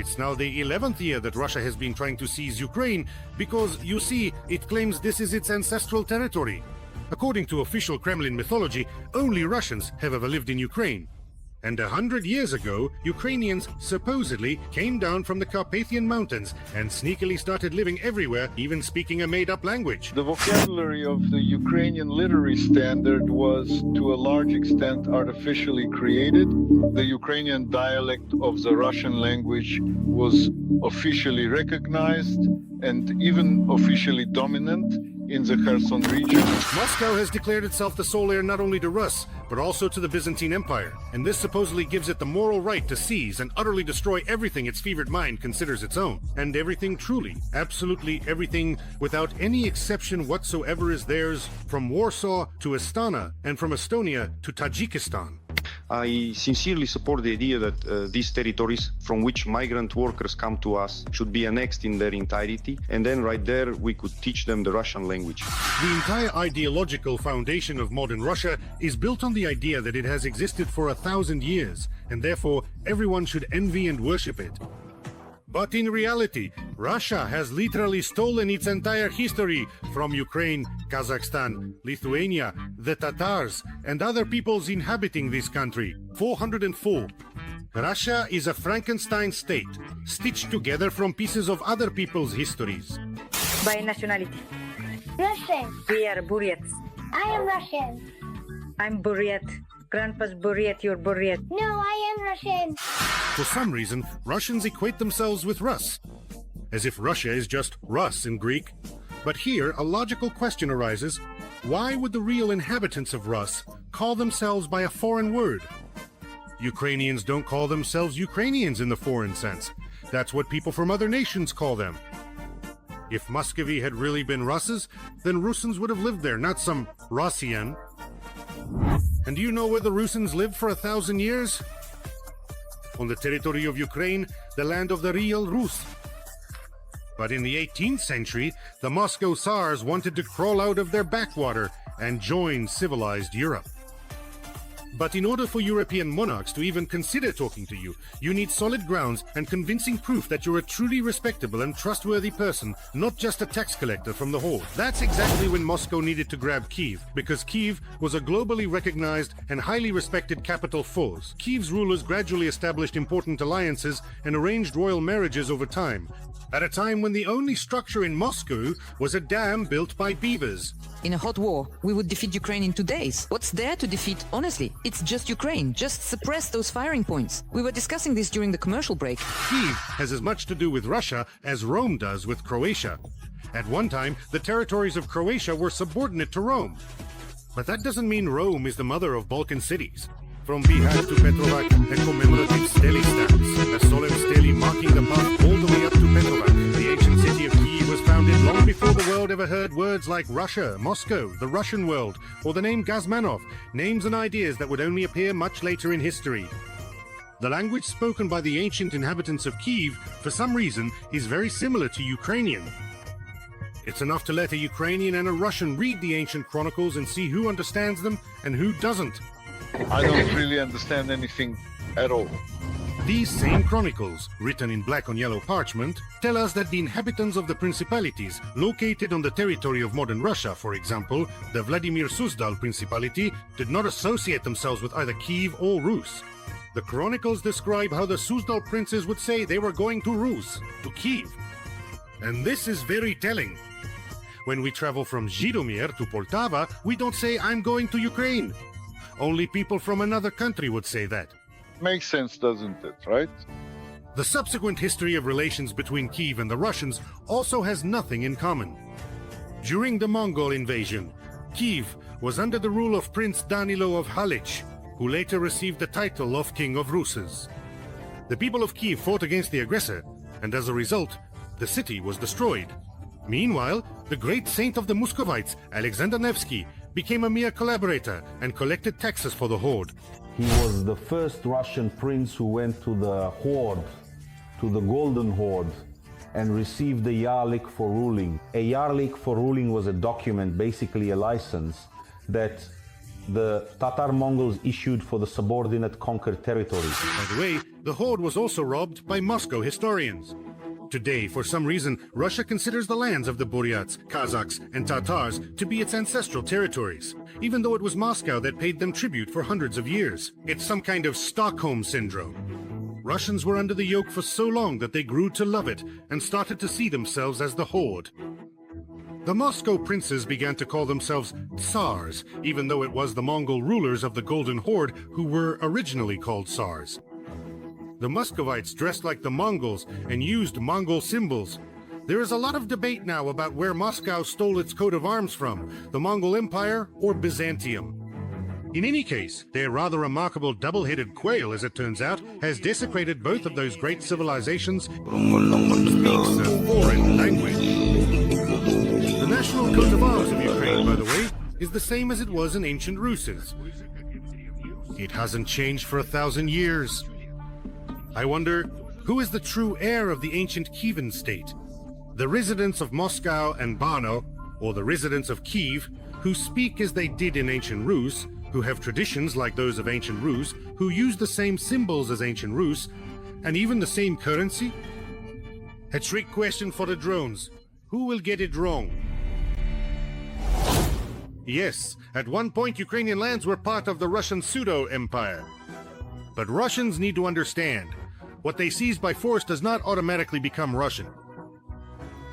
It's now the 11th year that Russia has been trying to seize Ukraine because, you see, it claims this is its ancestral territory. According to official Kremlin mythology, only Russians have ever lived in Ukraine. And 100 years ago, Ukrainians supposedly came down from the Carpathian Mountains and sneakily started living everywhere, even speaking a made-up language. The vocabulary of the Ukrainian literary standard was, to a large extent, artificially created. The Ukrainian dialect of the Russian language was officially recognized and even officially dominant in the Kherson region. Moscow has declared itself the sole heir not only to Rus, but also to the Byzantine Empire, and this supposedly gives it the moral right to seize and utterly destroy everything its fevered mind considers its own. And everything truly, absolutely everything, without any exception whatsoever, is theirs, from Warsaw to Astana, and from Estonia to Tajikistan. I sincerely support the idea that these territories from which migrant workers come to us should be annexed in their entirety, and then right there we could teach them the Russian language. The entire ideological foundation of modern Russia is built on the idea that it has existed for 1,000 years, and therefore everyone should envy and worship it. But in reality, Russia has literally stolen its entire history from Ukraine, Kazakhstan, Lithuania, the Tatars, and other peoples inhabiting this country. 404. Russia is a Frankenstein state, stitched together from pieces of other people's histories. By nationality. Russian. We are Buryats. I am Russian. I'm Buryat. Grandpa's Buryat, you're Buryat. No, I am Russian. For some reason, Russians equate themselves with Rus, as if Russia is just Rus in Greek. But here, a logical question arises. Why would the real inhabitants of Rus call themselves by a foreign word? Ukrainians don't call themselves Ukrainians in the foreign sense. That's what people from other nations call them. If Muscovy had really been Russes, then Russians would have lived there, not some Russian. And do you know where the Russians lived for 1,000 years? On the territory of Ukraine, the land of the real Rus. But in the 18th century, the Moscow Tsars wanted to crawl out of their backwater and join civilized Europe. But in order for European monarchs to even consider talking to you, you need solid grounds and convincing proof that you're a truly respectable and trustworthy person, not just a tax collector from the horde. That's exactly when Moscow needed to grab Kyiv, because Kyiv was a globally recognized and highly respected capital force. Kyiv's rulers gradually established important alliances and arranged royal marriages over time, at a time when the only structure in Moscow was a dam built by beavers. In a hot war, we would defeat Ukraine in 2 days. What's there to defeat, honestly? It's just Ukraine. Just suppress those firing points. We were discussing this during the commercial break. Kyiv has as much to do with Russia as Rome does with Croatia. At one time, the territories of Croatia were subordinate to Rome. But that doesn't mean Rome is the mother of Balkan cities. From Bihar to Petrovac, a commemorative stele stands, a solemn stele marking the path all the way up to Petrovac. The ancient city of Kyiv was founded long before the world ever heard words like Russia, Moscow, the Russian world, or the name Gazmanov, names and ideas that would only appear much later in history. The language spoken by the ancient inhabitants of Kyiv, for some reason, is very similar to Ukrainian. It's enough to let a Ukrainian and a Russian read the ancient chronicles and see who understands them and who doesn't. I don't really understand anything at all. These same chronicles, written in black on yellow parchment, tell us that the inhabitants of the principalities located on the territory of modern Russia, for example, the Vladimir Suzdal Principality, did not associate themselves with either Kyiv or Rus. The chronicles describe how the Suzdal princes would say they were going to Rus, to Kyiv. And this is very telling. When we travel from Zhytomyr to Poltava, we don't say, "I'm going to Ukraine." Only people from another country would say that. Makes sense, doesn't it, right? The subsequent history of relations between Kyiv and the Russians also has nothing in common. During the Mongol invasion, Kyiv was under the rule of Prince Danilo of Halich, who later received the title of King of Russes. The people of Kyiv fought against the aggressor, and as a result, the city was destroyed. Meanwhile, the great saint of the Muscovites, Alexander Nevsky, became a mere collaborator and collected taxes for the horde. He was the first Russian prince who went to the horde, to the Golden Horde, and received a yarlik for ruling. A yarlik for ruling was a document, basically a license, that the Tatar Mongols issued for the subordinate conquered territories. By the way, the horde was also robbed by Moscow historians. Today, for some reason, Russia considers the lands of the Buryats, Kazakhs, and Tatars to be its ancestral territories, even though it was Moscow that paid them tribute for hundreds of years. It's some kind of Stockholm syndrome. Russians were under the yoke for so long that they grew to love it and started to see themselves as the horde. The Moscow princes began to call themselves Tsars, even though it was the Mongol rulers of the Golden Horde who were originally called Tsars. The Muscovites dressed like the Mongols and used Mongol symbols. There is a lot of debate now about where Moscow stole its coat of arms from, the Mongol Empire or Byzantium. In any case, their rather remarkable double-headed quail, as it turns out, has desecrated both of those great civilizations, speaks a foreign language. The national coat of arms of Ukraine, by the way, is the same as it was in ancient Rus's. It hasn't changed for 1,000 years. I wonder, who is the true heir of the ancient Kyivan state? The residents of Moscow and Brno, or the residents of Kyiv, who speak as they did in ancient Rus, who have traditions like those of ancient Rus, who use the same symbols as ancient Rus, and even the same currency? A trick question for the drones. Who will get it wrong? Yes, at one point Ukrainian lands were part of the Russian pseudo-empire. But Russians need to understand, what they seize by force does not automatically become Russian.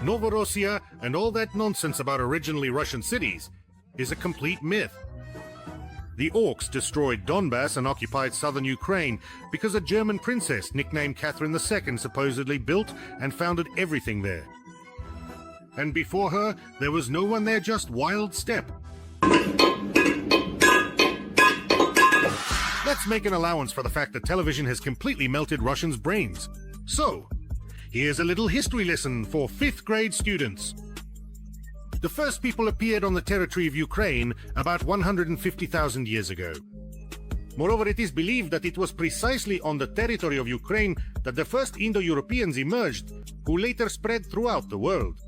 Novorossiya and all that nonsense about originally Russian cities is a complete myth. The orcs destroyed Donbass and occupied southern Ukraine because a German princess nicknamed Catherine II supposedly built and founded everything there. And before her, there was no one there, just wild steppe. Let's make an allowance for the fact that television has completely melted Russians' brains. So, here's a little history lesson for 5th grade students. The first people appeared on the territory of Ukraine about 150,000 years ago. Moreover, it is believed that it was precisely on the territory of Ukraine that the first Indo-Europeans emerged, who later spread throughout the world.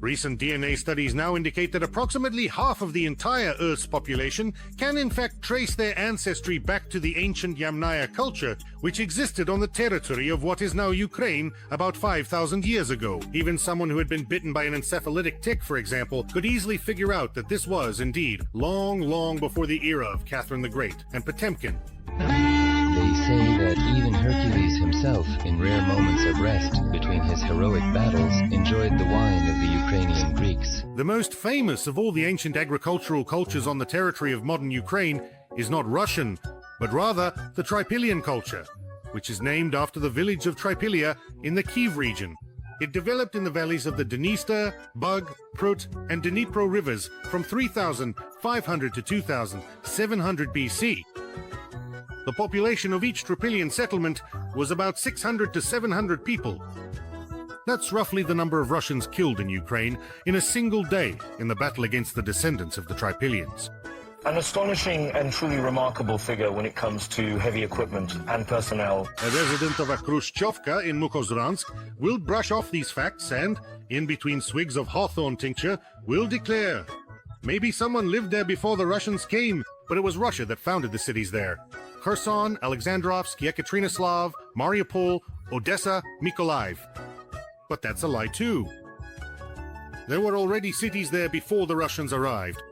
Recent DNA studies now indicate that approximately half of the entire Earth's population can in fact trace their ancestry back to the ancient Yamnaya culture, which existed on the territory of what is now Ukraine about 5,000 years ago. Even someone who had been bitten by an encephalitic tick, for example, could easily figure out that this was, indeed, long before the era of Catherine the Great and Potemkin. They say that even Hercules himself, in rare moments of rest between his heroic battles, enjoyed the wine of the Ukrainian Greeks. The most famous of all the ancient agricultural cultures on the territory of modern Ukraine is not Russian, but rather the Trypillian culture, which is named after the village of Trypillia in the Kyiv region. It developed in the valleys of the Dniester, Bug, Prut, and Dnipro rivers from 3,500 to 2,700 BC. The population of each Trypillian settlement was about 600 to 700 people. That's roughly the number of Russians killed in Ukraine in a single day in the battle against the descendants of the Trypillians. An astonishing and truly remarkable figure when it comes to heavy equipment and personnel. A resident of a Khrushchevka in Mukozransk will brush off these facts and, in between swigs of hawthorn tincture, will declare, maybe someone lived there before the Russians came, but it was Russia that founded the cities there. Kherson, Alexandrovsk, Yekaterinoslav, Mariupol, Odessa, Mykolaiv. But that's a lie too. There were already cities there before the Russians arrived.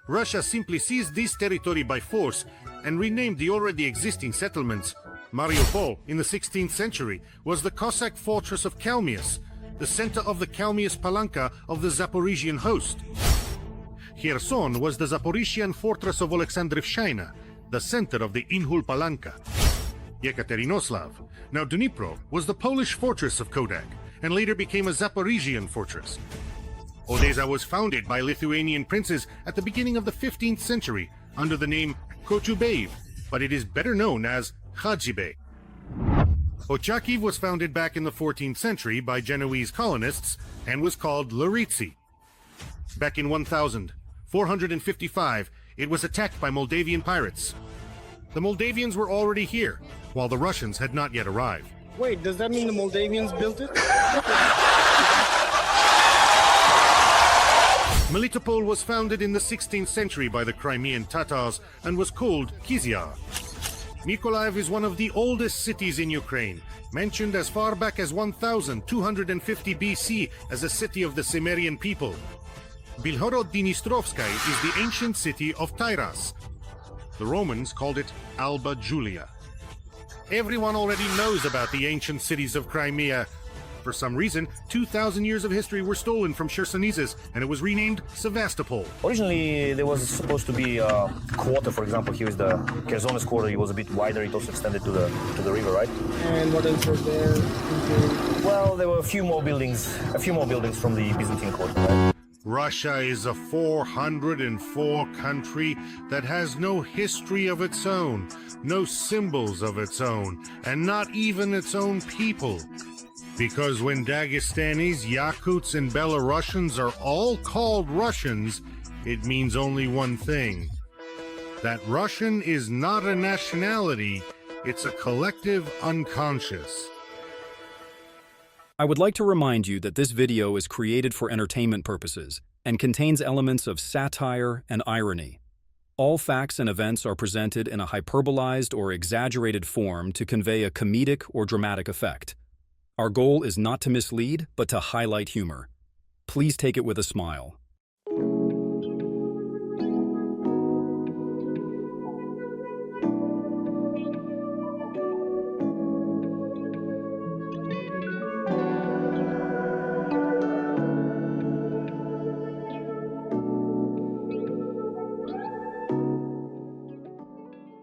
Russia simply seized this territory by force and renamed the already existing settlements. Mariupol, in the 16th century, was the Cossack fortress of Kalmius, the center of the Kalmius Palanka of the Zaporizhian host. Kherson was the Zaporizhian fortress of Oleksandrivshchina, the center of the Inhul Palanka. Yekaterinoslav, now Dnipro, was the Polish fortress of Kodak, and later became a Zaporizhian fortress. Odessa was founded by Lithuanian princes at the beginning of the 15th century under the name Kochubaev, but it is better known as Khajibe. Ochakiv was founded back in the 14th century by Genoese colonists and was called Laritsi. Back in 1455, it was attacked by Moldavian pirates. The Moldavians were already here, while the Russians had not yet arrived. Wait, does that mean the Moldavians built it? Sevastopol was founded in the 16th century by the Crimean Tatars and was called Kyiv. Mykolaiv is one of the oldest cities in Ukraine, mentioned as far back as 1250 BC as a city of the Cimmerian people. Bilhorodnistrovskaya is the ancient city of Tyras. The Romans called it Alba Julia. Everyone already knows about the ancient cities of Crimea. For some reason, 2,000 years of history were stolen from Chersonesus, and it was renamed Sevastopol. Originally, there was supposed to be a quarter, for example, here is the Khersonis quarter. It was a bit wider, it also extended to the river, right? And what else was there? Well, there were a few more buildings from the Byzantine quarter, right? Russia is a 404 country that has no history of its own, no symbols of its own, and not even its own people. Because when Dagestanis, Yakuts, and Belarusians are all called Russians, it means only one thing. That Russian is not a nationality, it's a collective unconscious. I would like to remind you that this video is created for entertainment purposes and contains elements of satire and irony. All facts and events are presented in a hyperbolized or exaggerated form to convey a comedic or dramatic effect. Our goal is not to mislead, but to highlight humor. Please take it with a smile.